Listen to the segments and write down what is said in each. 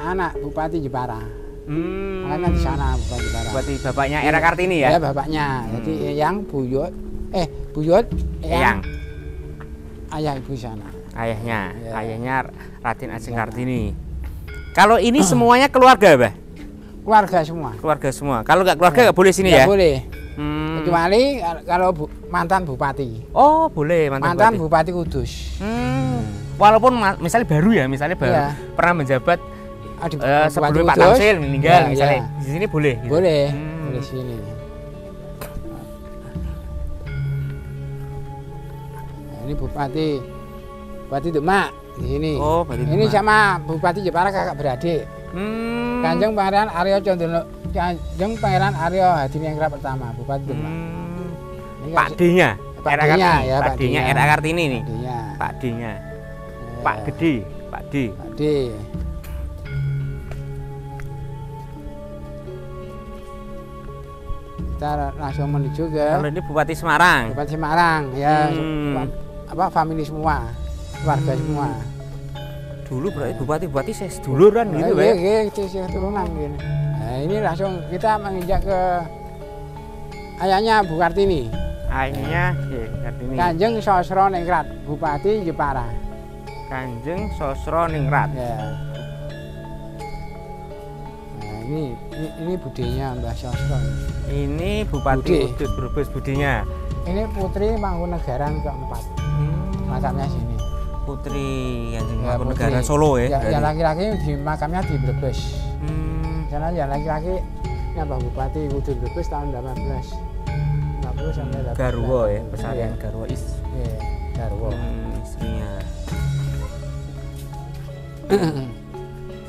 anak Bupati Jepara. Makanya di sana Bupati Jepara. Berarti bapaknya Era Kartini ya? Ya bapaknya. Jadi Eyang Buyut, Eyang. Ayah ibu sana. Ayahnya, Ya. ayahnya Raden Ajeng Kartini. Kalau ini semuanya keluarga, Mbah? Keluarga semua. Keluarga semua. Kalau nggak keluarga nggak boleh sini ya? Boleh. Kecuali kalau mantan bupati. Oh, boleh mantan Bupati Kudus. Walaupun misalnya baru ya, misalnya baru pernah menjabat sebelum Pak Tamsil meninggal, misalnya di sini boleh. Gitu. Boleh, boleh sini. Nah, ini Bupati Demak di sini. Oh, Bupati ini Demak. sama Bupati Jepara kakak beradik. Kanjeng Pangeran Aryo Condrono, Kanjeng Pangeran Aryo Hadiningrat pertama, Bupati Demak. Pak D-nya, Pak D-nya ya, Pak D-nya Era Kartini nih. Pak D-nya. Pak Gede, Pak D. Pak D. Kita langsung menuju ke Kalau ini Bupati Semarang. Bupati Semarang ya. Famili semua, keluarga semua. Dulu berarti bupati saya seduluran gitu ya. Iya, itu sih turunan gini. Nah, ini langsung kita menginjak ke ayahnya Bu Kartini. Ayahnya Kartini. Kanjeng Sosroningrat, Bupati Jepara. Kanjeng Sosroningrat. Ya. Nah, ini budenya Mbah Sosro. Ini Bupati Kudus Brebes budinya. Ini Putri Mangkunegaran keempat. Makamnya sini. Putri yang di Mangkunegaran Solo ya. Yang laki-laki di makamnya di Brebes. Karena yang laki-laki Mbah Bupati Kudus Brebes tahun 1850 sampai 18. Garwo ya, pesarian Garwo Iya, Garwo. Istrinya.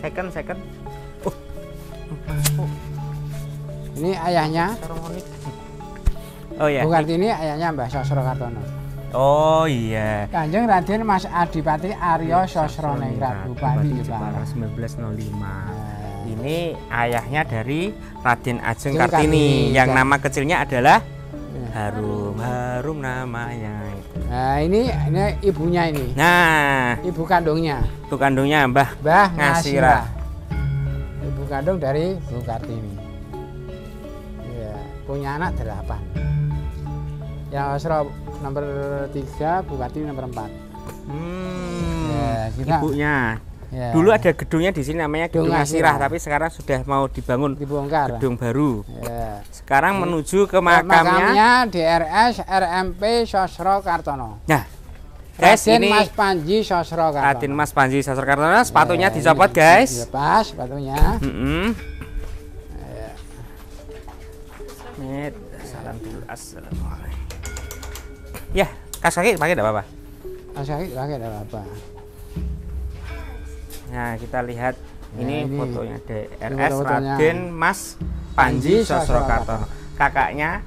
Second. Ini ayahnya. Oh ya. Bu Kartini ayahnya Mbah Sosro Kartono. Oh iya. Kanjeng Raden Mas Adipati Aryo Sosroningrat, Bupati Jepara 1905. Ini ayahnya dari Raden Ajeng Kartini yang nama kecilnya adalah Harum namanya. Nah, ini ibunya ini. Nah, ibu kandungnya. Ibu kandungnya Mbah Ngasirah. Ibu kandung dari Bu Kartini. Ya, punya anak 8. Yang Sosro nomor 3, Bu Kartini nomor 4. Ya, ibunya. Ya. Dulu ada gedungnya di sini namanya Gedung Ngasirah, tapi sekarang sudah mau dibongkar. Gedung baru. Ya. Sekarang menuju ke makamnya DRS RMP Sosro Kartono. Nah, guys, Raden ini Mas Panji Sosro Kartono. Raden Mas Panji Sosro Kartono, sepatunya dicopot, guys. Dilepas sepatunya. Salam dulu. Assalamualaikum. Ya, kas kaki pakai enggak apa-apa. Kas kaki pakai enggak apa-apa. Nah, kita lihat ini fotonya DRS fotonya. Raden Mas Panji Sosro Kartono. Kakaknya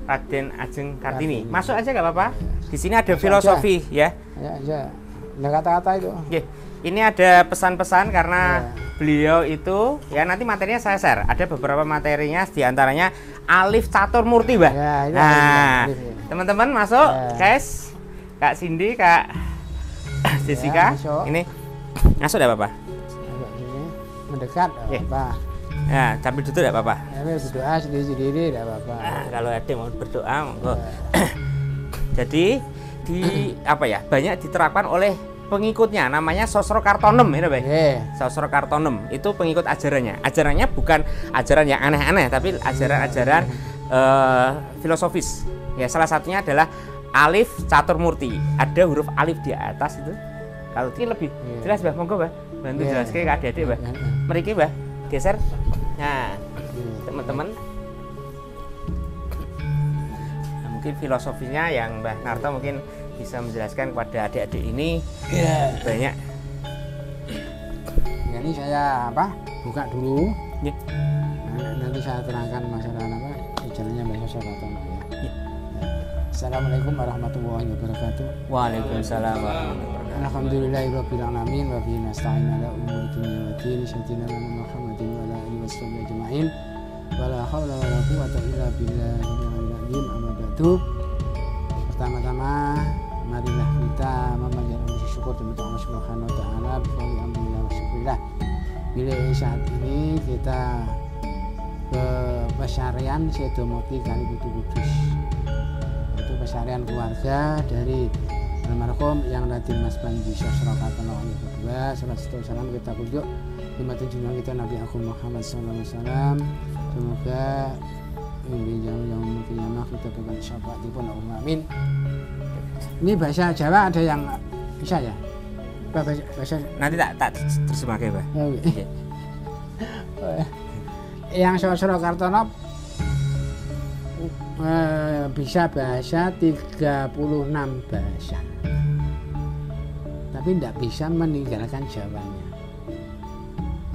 Raden Ajeng Kartini. Masuk aja nggak apa-apa. Di sini ada filosofi ya. Ya. Ada kata-kata itu. Oke. Ini ada pesan-pesan karena beliau itu ya nanti materinya saya share. Ada beberapa materinya diantaranya Alif Catur Murti, Mbah. Nah, teman-teman masuk, guys. Kak Cindy, Kak Jessica, ini masuk enggak apa-apa? Mendekat apa? Ya, sambil duduk enggak apa-apa. Berdoa sendiri-sendiri enggak apa-apa. Nah, kalau ada mau berdoa, monggo. Jadi banyak diterapkan oleh pengikutnya, namanya Sosro Kartonem, ini Pak. Sosro Kartonem itu pengikut ajarannya. Ajarannya bukan ajaran yang aneh-aneh, tapi ajaran-ajaran filosofis. Ya, salah satunya adalah Alif Catur Murti. Ada huruf alif di atas itu. Kalau ini lebih jelas, Mbah. Monggo, Mbah. Bantu jelaskan ke adik-adik, Mbah. Mriki, Mbah. Geser. Nah, teman-teman. Nah, mungkin filosofinya yang Mbah Narto mungkin bisa menjelaskan kepada adik-adik ini banyak. Ya, ini saya buka dulu. Nanti saya terangkan masalah ajarannya Mbah Sosro Kartono ya. Assalamualaikum warahmatullahi wabarakatuh. Waalaikumsalam warahmatullahi wabarakatuh. Alhamdulillahirabbil alamin wa bihi nasta'in ala umuri dunya waddin. Sayyidina Muhammadin wa ala alihi wasallam ajma'in. Wala haula wala quwwata illa billahil azim. Amma ba'du. Pertama-tama marilah kita memanjatkan syukur kepada Allah Subhanahu wa taala bi amrillah wa syukrillah. Bila saat ini kita ke pesarian Sedomoti Kalibutu Kudus, itu pesarian keluarga dari almarhum yang Raden Mas Panji Sosro Kartono kedua. Salam kita kunjuk lima junjungan kita Nabi Agung Muhammad SAW. Semoga yang kiamah kita berikan syafaat pun amin. Ini bahasa Jawa ada yang bisa ya? Bahasa nanti tak terjemahkan, Pak. Yang Sosro Kartono bisa bahasa 36 bahasa, tapi tidak bisa meninggalkan Jawanya.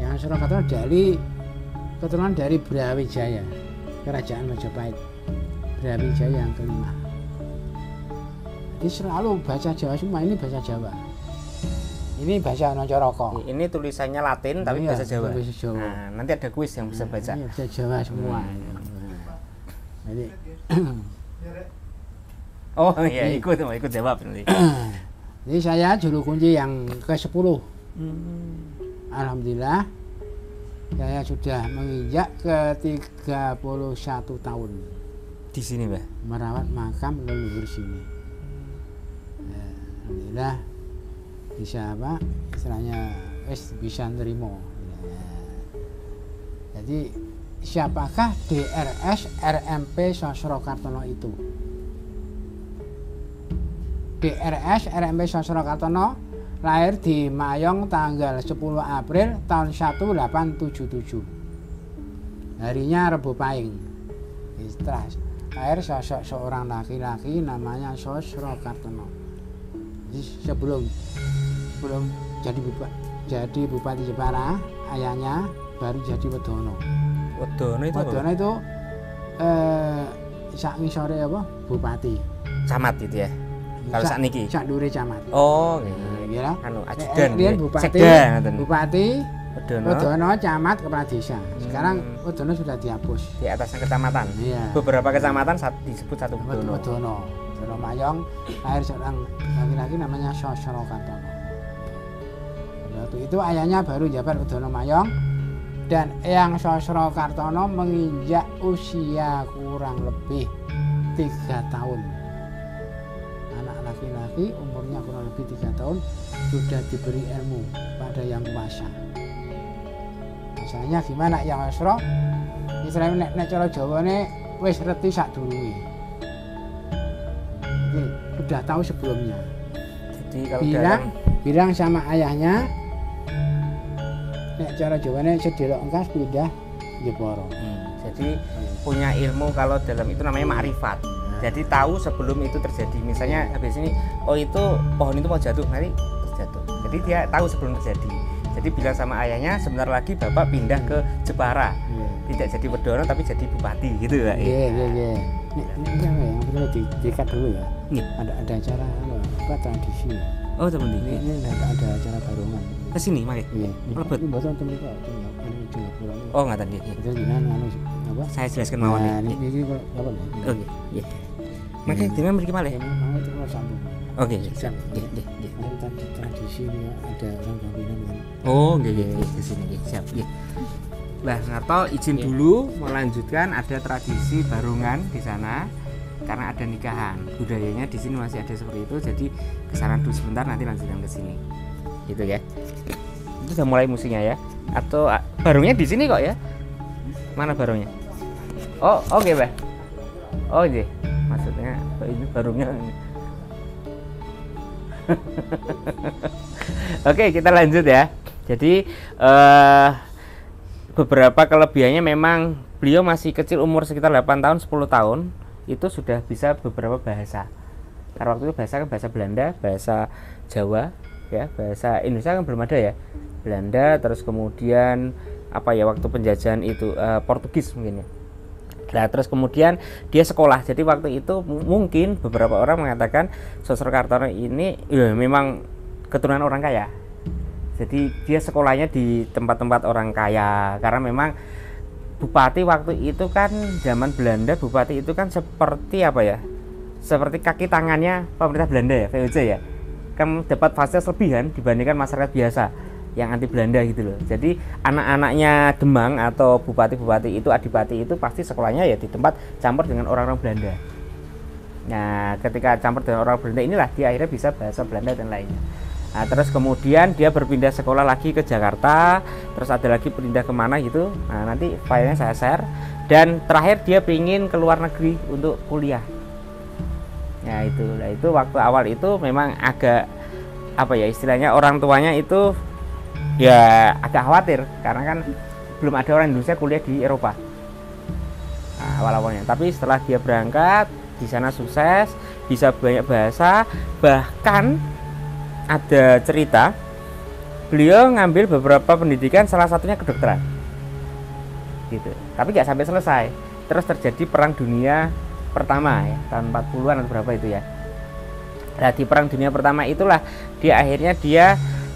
Yang Sosro Kartono dari keturunan dari Brawijaya, Kerajaan Majapahit, Brawijaya yang kelima. Jadi selalu bahasa Jawa semua, ini bahasa Jawa. Ini bahasa Nocoroko. Ini tulisannya Latin tapi bahasa Jawa. Bahasa Jawa. Nah, nanti ada kuis yang bisa baca. Ini bahasa Jawa semua. Jadi oh iya, ikut jawab nanti. Jadi saya juru kunci yang ke-10. Alhamdulillah saya sudah menginjak ke 31 tahun Di sini, Mbak. merawat makam leluhur sini. Alhamdulillah bisa apa? Istilahnya bisa nerimo. Jadi siapakah DRS RMP Sosro Kartono itu? DRS RMP Sosro Kartono lahir di Mayong tanggal 10 April tahun 1877. Harinya Rebo Pahing. Setelah lahir sosok seorang laki-laki namanya Sosro Kartono. Jadi sebelum jadi Bupati Jepara, ayahnya baru jadi Wedono. Wedono itu Wedono itu sak ngisore apa? Bupati. Camat itu ya. Kalau sak niki. Sak dure camat. Oh, ya. Anu ajudan. Bupati Wedono. Wedono camat kepala desa. Sekarang Wedono sudah dihapus. Di atasnya kecamatan. Iya. Beberapa kecamatan disebut satu Wedono. Wedono Mayong lahir seorang laki-laki namanya Sosro Kartono. Waktu itu ayahnya baru jabat Wedono Mayong, dan Eyang Sosro Kartono menginjak usia kurang lebih 3 tahun. Anak laki-laki umurnya kurang lebih 3 tahun sudah diberi ilmu pada yang kuasa. Misalnya gimana Eyang Sosro? Istilahnya nek cara Jawane wis reti sadurunge. Jadi sudah tahu sebelumnya. Jadi kalau bilang sama ayahnya, nek cara Jawane sedelok engkas pindah Jepara. Jadi punya ilmu, kalau dalam itu namanya makrifat. Jadi tahu sebelum itu terjadi. Misalnya habis ini, oh itu pohon itu mau jatuh, nanti terjatuh. Jadi dia tahu sebelum terjadi. Jadi bilang sama ayahnya, sebentar lagi bapak pindah ke Jepara. Tidak jadi Wedono tapi jadi bupati gitu ya. Iya. Ini yang perlu diikat dulu ya. Ada acara apa tradisi. Oh, teman ini ada acara barongan. Ke sini, mari. Iya. Lebet. Ini bosan temen kok. Oh, ngaten nggih. Itu gimana apa? Saya jelaskan mawon. Nah, ini apa nih? Oke, nggih. Mangke dengan mriki malih. Mau itu kalau sambung. Oke, siap. Nggih. Tradisi ini ada orang kawinan kan. Oh, nggih. Di sini nggih. Siap, nggih. Mbah Ngarto izin dulu melanjutkan, ada tradisi barongan di sana karena ada nikahan. Budayanya di sini masih ada seperti itu, jadi kesana dulu sebentar, nanti lanjutkan ke sini. Gitu ya. Itu sudah mulai musiknya ya. Atau barongnya di sini kok ya? Mana barongnya? Oh, oke, Mbah. Oh, iya. Maksudnya ini barongnya. Oke, kita lanjut ya. Jadi beberapa kelebihannya, memang beliau masih kecil, umur sekitar 8 tahun 10 tahun itu sudah bisa beberapa bahasa. Karena waktu itu bahasa kan bahasa Belanda, bahasa Jawa ya, bahasa Indonesia kan belum ada ya. Belanda, terus kemudian apa ya, waktu penjajahan itu Portugis mungkin ya. Nah, terus kemudian dia sekolah. Jadi waktu itu mungkin beberapa orang mengatakan Sosro Kartono ini ya memang keturunan orang kaya. Jadi dia sekolahnya di tempat-tempat orang kaya, karena memang bupati waktu itu kan zaman Belanda, bupati itu kan seperti apa ya, seperti kaki tangannya pemerintah Belanda ya, VOC ya, kan dapat fasilitas lebih kan dibandingkan masyarakat biasa. yang anti Belanda gitu loh. Jadi anak-anaknya Demang atau bupati-bupati itu, adipati itu pasti sekolahnya ya di tempat campur dengan orang-orang Belanda. Nah, ketika campur dengan orang Belanda inilah dia akhirnya bisa bahasa Belanda dan lainnya. Nah, terus kemudian dia berpindah sekolah lagi ke Jakarta, terus ada lagi pindah kemana gitu. Nah, nanti filenya saya share. Dan terakhir dia ingin ke luar negeri untuk kuliah. Nah itu waktu awal itu memang agak apa ya istilahnya, orang tuanya itu ya agak khawatir karena kan belum ada orang Indonesia kuliah di Eropa. Nah, awal-awalnya. Tapi setelah dia berangkat di sana sukses, bisa banyak bahasa, bahkan ada cerita beliau ngambil beberapa pendidikan, salah satunya kedokteran gitu, tapi nggak sampai selesai. Terus terjadi perang dunia pertama ya, tahun 40-an atau berapa itu ya. Nah, di perang dunia pertama itulah dia akhirnya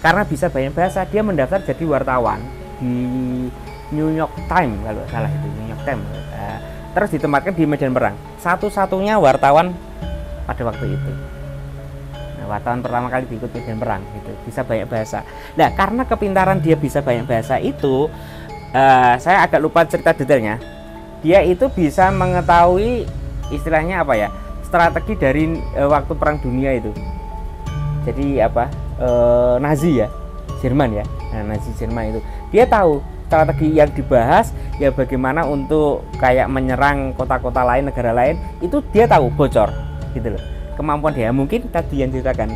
karena bisa banyak bahasa, dia mendaftar jadi wartawan di New York Times kalau salah itu, New York Times. Terus ditempatkan di medan perang, satu-satunya wartawan pada waktu itu. Nah, wartawan pertama kali diikut medan perang gitu, bisa banyak bahasa. Nah, karena kepintaran dia bisa banyak bahasa itu, saya agak lupa cerita detailnya. Dia itu bisa mengetahui istilahnya apa ya, strategi dari waktu perang dunia itu. Jadi apa, Nazi ya, Jerman ya. Nah, Nazi Jerman itu dia tahu strategi yang dibahas ya, bagaimana untuk kayak menyerang kota-kota lain, negara lain, itu dia tahu bocor gitu loh. Kemampuan dia mungkin tadi yang ceritakan,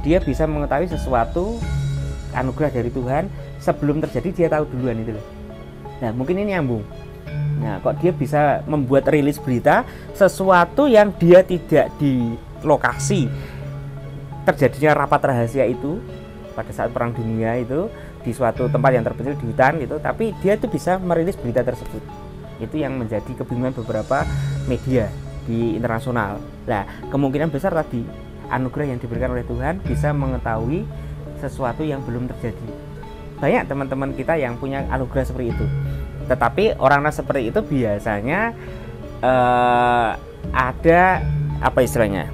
dia bisa mengetahui sesuatu anugerah dari Tuhan sebelum terjadi, dia tahu duluan itu loh. Nah, mungkin ini nyambung. Nah, kok dia bisa membuat rilis berita sesuatu yang dia tidak di lokasi terjadinya rapat rahasia itu pada saat perang dunia itu di suatu tempat yang terpencil di hutan gitu, tapi dia itu bisa merilis berita tersebut. Itu yang menjadi kebingungan beberapa media di internasional. Nah, kemungkinan besar tadi anugerah yang diberikan oleh Tuhan bisa mengetahui sesuatu yang belum terjadi. Banyak teman-teman kita yang punya anugerah seperti itu, tetapi orang seperti itu biasanya ada apa istilahnya,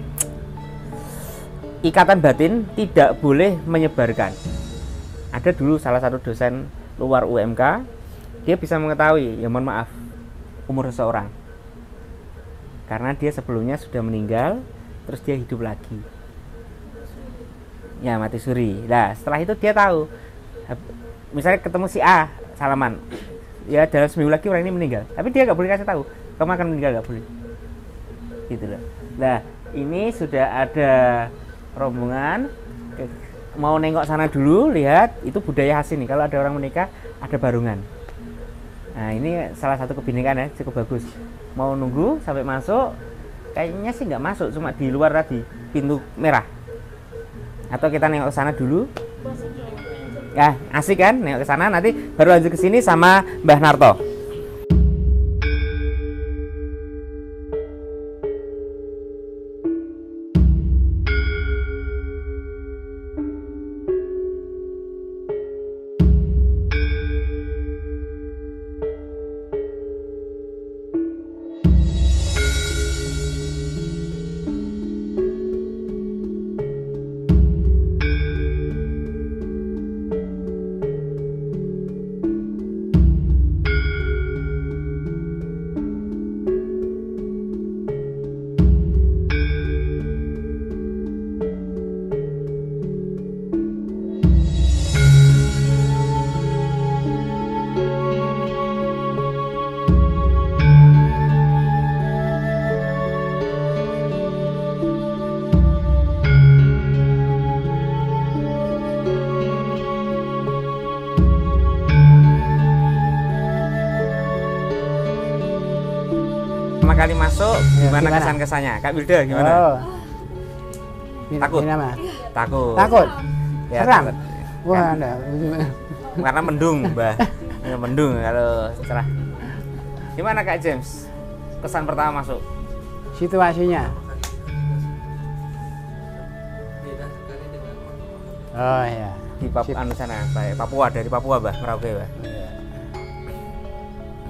ikatan batin, tidak boleh menyebarkan. Ada dulu salah satu dosen luar UMK, dia bisa mengetahui, ya mohon maaf, umur seseorang karena dia sebelumnya sudah meninggal, terus dia hidup lagi ya, mati suri. Nah, setelah itu dia tahu, misalnya ketemu si A salaman, ya dalam seminggu lagi orang ini meninggal, tapi dia nggak boleh kasih tahu kamu akan meninggal, nggak boleh gitu loh. Nah, ini sudah ada rombongan mau nengok sana dulu, lihat itu budaya khas ini, kalau ada orang menikah ada barungan. Nah, ini salah satu kebinekaan ya, cukup bagus. Mau nunggu sampai masuk, kayaknya sih nggak masuk, cuma di luar tadi pintu merah, atau kita nengok ke sana dulu. Ya, asik kan, nengok ke sana, nanti baru lanjut ke sini sama Mbah Narto. Kali masuk gimana kesan-kesannya Kak Wilda, gimana? Takut? Takut? Ya, seram? takut. Wah, Karena mendung, Mbah. Ya, mendung kalau cerah. Gimana Kak James? Kesan pertama masuk? Situasinya? Oh ya. Di sana, Papua, dari Papua, Mbah, Merauke, Mbah.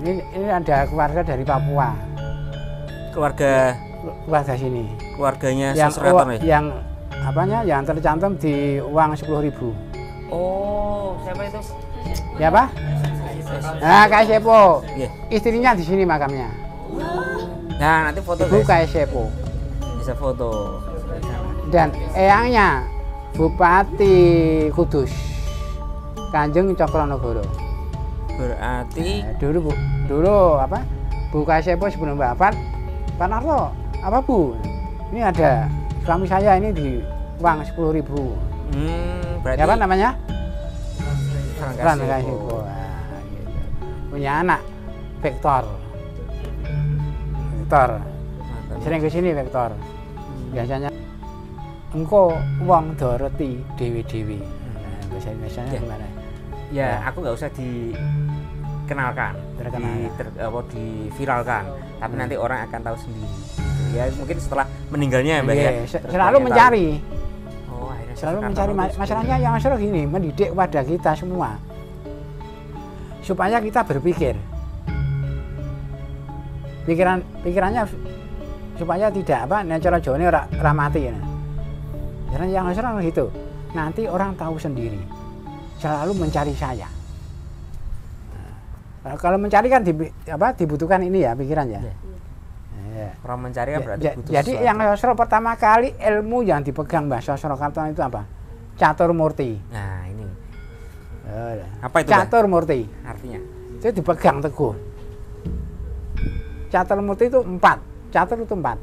Ini ada keluarga dari Papua. Keluarga sini. Keluarganya yang Sosro Kartono, yang apanya yang tercantum di uang 10.000. Oh, siapa itu? Siapa? Nah, Kak Sepo. Yeah. Istrinya di sini makamnya. Nah, nanti foto Ibu guys. Kak Sepo. Bisa foto. Dan eyangnya Bupati Kudus, Kanjeng Cokronegoro. Berarti Dulu apa? Bu Kak Sepo sebelum wafat, Pak Narto, apa Bu? Ini ada suami saya ini di uang 10.000. berarti Siapa namanya? Frank Kak Sepo. Nah, gitu. Punya anak Vektor. Sering ke sini Vektor. Biasanya engko wong doroti dewi-dewi. Nah, biasanya gimana? Ya, aku nggak usah dikenalkan, diviralkan, tapi nanti orang akan tahu sendiri. Ya mungkin setelah meninggalnya Mbak ya. Selalu mencari. Oh, akhirnya selalu mencari masalahnya yang masalah gini, mendidik kepada kita semua supaya kita berpikir. Pikirannya supaya tidak apa, cara Jawa ini ora mati ya. Karena yang masalah gitu. Nanti orang tahu sendiri. Selalu mencari saya. Nah, kalau mencari kan dibutuhkan ini ya pikirannya. Ya. Orang mencari kan berarti butuh jadi sesuatu. yang Sosro pertama kali ilmu yang dipegang Mbah Sosro Kartono itu apa? Catur Murti. Nah ini. Apa itu? Catur Murti. Artinya? Itu dipegang teguh. Catur Murti itu 4. Catur itu 4.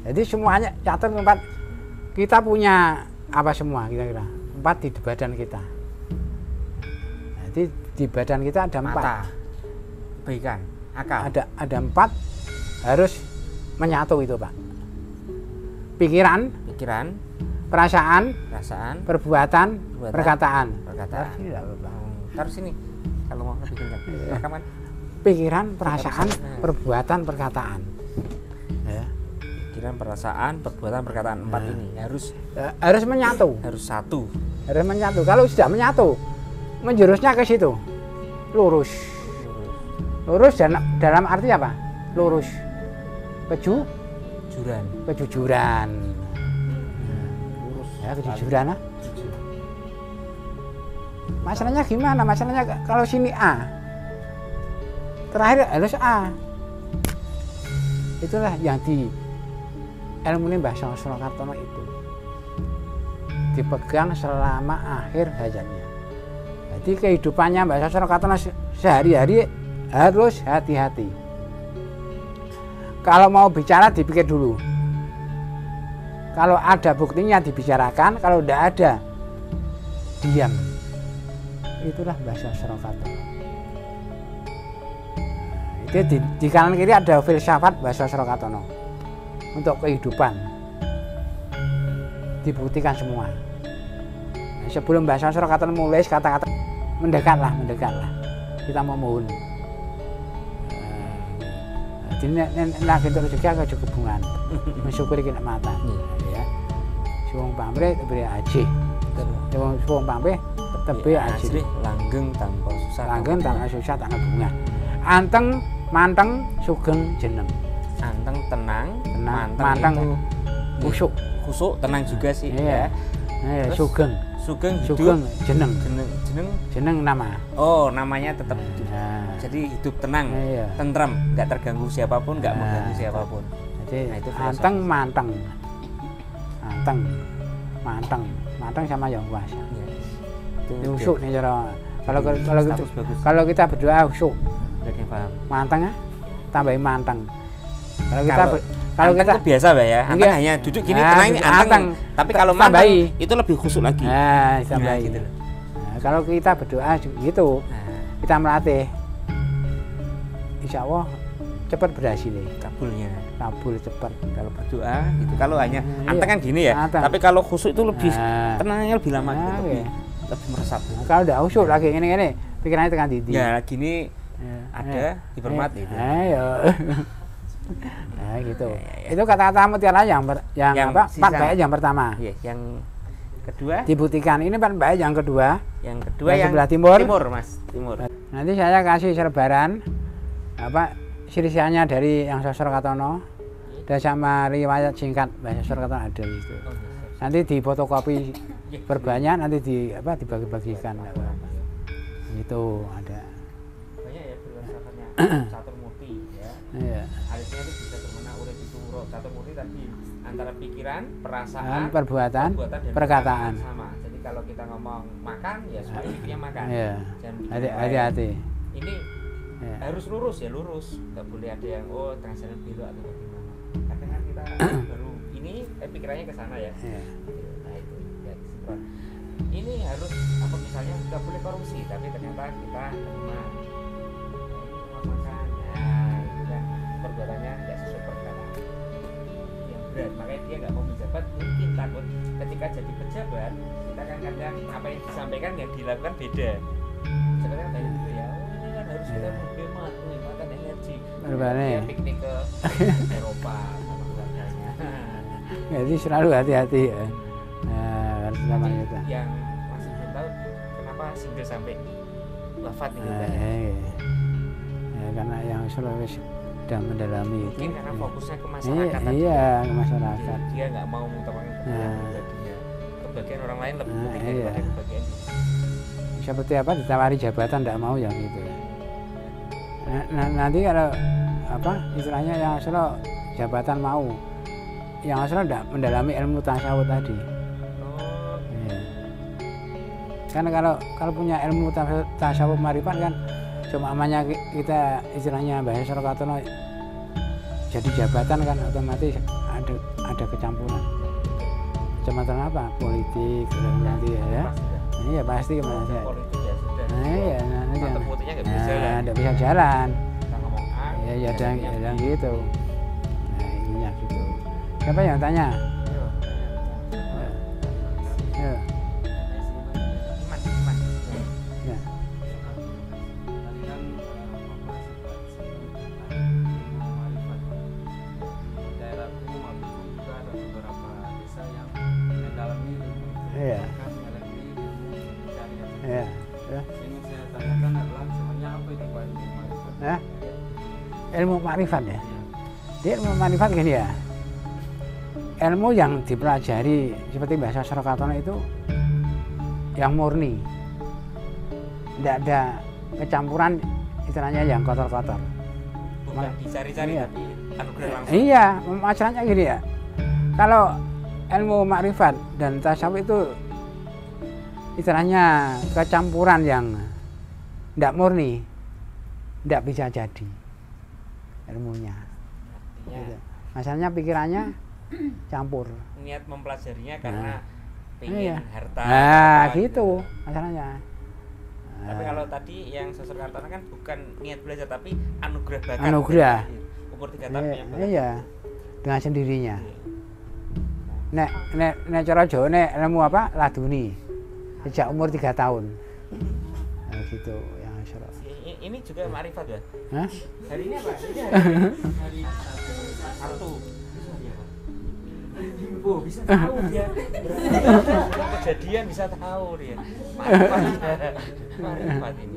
Jadi semuanya catur 4. Kita punya apa semua kira-kira? 4 di badan kita. Jadi di badan kita ada 4. Mata, kebaikan, akal. Ada 4 harus menyatu itu Pak. Pikiran, perasaan, perbuatan, perkataan. Taruh sini kalau mau lebih kencang. Rekaman. Pikiran, perasaan, perbuatan, perkataan. Ya. Pikiran, perasaan, perbuatan, perkataan 4 ini harus menyatu. Harus satu. Harus menyatu. Kalau sudah menyatu, menjurusnya ke situ. Lurus dan dalam arti apa? Lurus. Kejujuran. Ya, kejujuran. Masalahnya gimana? Masalahnya kalau sini A, terakhir harus A. Itulah yang di ilmu Mbah Sosro Kartono itu dipegang selama akhir hayatnya. Jadi kehidupannya Mbah Sosro Kartono sehari-hari harus hati-hati. Kalau mau bicara dipikir dulu. Kalau ada buktinya dibicarakan, kalau tidak ada diam. Itulah Mbah Sosro Kartono. Itu di kanan kiri ada filsafat Mbah Sosro Kartono untuk kehidupan. Dibuktikan semua. Sebelum Mbah Sosro Kartono mulai kata-kata mendekatlah. Kita mau mohon. Jadi nek kita rezeki agak cukup hubungan. Mensyukuri kenikmatan. Ya. Suwung pamrih tebih aji. Suwung pamrih tebih aji. Langgeng tanpa susah. Tanpa bunga. Anteng, manteng, sugeng, jeneng. Anteng, tenang, manteng, kusuk, tenang juga sih. Iya. Sugeng, jeneng nama. Oh, namanya tetap hidup. Jadi hidup tenang, tentrem, nggak terganggu siapapun, nggak mengganggu siapapun. Jadi itu anteng, manteng sama yang kuasa. Usuk nih cara. Kalau kita berdoa usuk. Manteng ya, tambahin manteng. Kalau kita biasa Mbak ya, anteng hanya duduk gini, tenang ini anteng. Tapi kalau manteng itu lebih khusyuk lagi. Tambahin. Gitu. Kalau kita berdoa gitu, kita melatih, insya Allah cepat berhasil. Kabul cepat. Kalau berdoa gitu. Kalau hanya anteng kan gini ya. Tapi kalau khusyuk itu lebih tenangnya lebih lama gitu. Lebih meresap. Kalau udah khusyuk lagi ini pikirannya tekan titik. Ya gini. Ada dihormat gitu. Nah gitu. Itu kata-kata mutiara yang apa? Pak Baik yang pertama. Yang kedua dibuktikan. Ini Pak Baik yang kedua. Yang yang sebelah timur. Timur. Nanti saya kasih serbaran apa silsilannya dari yang Sosro Kartono dan sama riwayat singkat Mbah Sosro Kartono ada itu. Nanti difotokopi perbanyak nanti dibagi-bagikan. Itu ada. Banyak ya filsafatnya catur murti ya. Alisnya itu bisa bermakna urip itu urip. Catur murti tadi antara pikiran, perasaan, perbuatan dan perkataan sama. Jadi kalau kita ngomong makan ya semuanya intinya makan. Hati-hati. Ini harus lurus ya lurus. Nggak boleh ada yang tengah jalan belok atau bagaimana. Kadang kan kita baru ini pikirannya ke sana ya. Nah itu ya sinkron. Ini harus apa misalnya nggak boleh korupsi tapi ternyata kita terima makan itu kan perbuatannya nggak sesuai perkataan yang berat, makanya dia nggak mau menjabat. Mungkin takut ketika jadi pejabat kita kan kadang apa yang disampaikan yang dilakukan beda. Sebenarnya banyak itu ya ini kan harus kita berhemat makan energi ya, piknik ke Eropa sama keluarganya. Jadi selalu hati-hati ya. Harus sama kita. Yang masih belum tahu kenapa single sampai wafat nih karena yang selalu sudah mendalami itu. Mungkin karena fokusnya ke masyarakat. Iya, ke masyarakat. Dia nggak mau mengutamakan kebahagiaan. Kebahagiaan orang lain lebih penting daripada kebahagiaan diri. Seperti apa ditawari jabatan tidak mau ya gitu. Nanti kalau apa istilahnya yang selalu jabatan mau, yang selalu tidak mendalami ilmu tasawuf tadi. Karena kalau punya ilmu tasawuf marifat kan cuma namanya kita istilahnya bahasa Surakartono jadi jabatan kan otomatis ada kecampuran. Kecampuran apa? Politik nanti ya. Iya pasti politik ya sudah. Iya, nanti putihnya nggak bisa jalan. Nggak bisa jalan. Kita ngomong ya ada gitu. Nah ininya gitu. Siapa yang tanya? Ilmu makrifat ya. Dia ilmu makrifat gini ya. Ilmu yang dipelajari seperti bahasa Surakartono itu yang murni. Tidak ada kecampuran istilahnya yang kotor-kotor. Bukan dicari-cari tapi anugerah langsung. Iya, masalahnya gini ya. Kalau ilmu makrifat dan tasawuf itu istilahnya kecampuran yang tidak murni, tidak bisa jadi ilmunya. Gitu. Masalahnya pikirannya campur. Niat mempelajarinya karena pengen harta. Nah, gitu masalahnya. Tapi kalau tadi yang Surakartono kan bukan niat belajar tapi anugerah bakat. Anugerah. Umur 3 tahun yang bakat. Iya. Dengan sendirinya. Nek cara Jawa nek ilmu apa? Laduni. Sejak umur 3 tahun. Nah, gitu yang ini juga makrifat ya? Hah? Hari ini apa? Ini hari Sabtu. Oh, bisa tahu dia. Kejadian bisa tahu dia. Makrifat ini.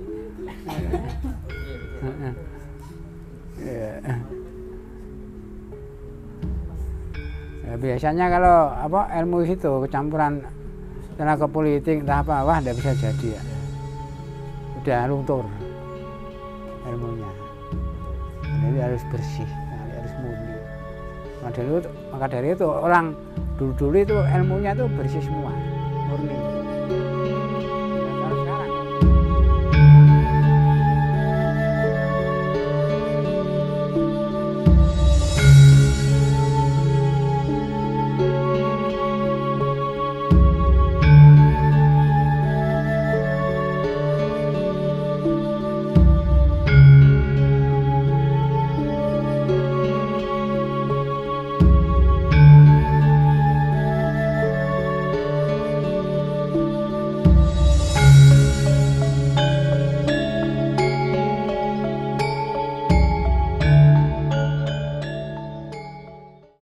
Ya, biasanya kalau apa ilmu itu kecampuran tenaga politik entah apa, wah tidak bisa jadi ya. Udah luntur ilmunya. Jadi harus bersih, harus murni. Maka dari itu orang dulu itu ilmunya itu bersih semua.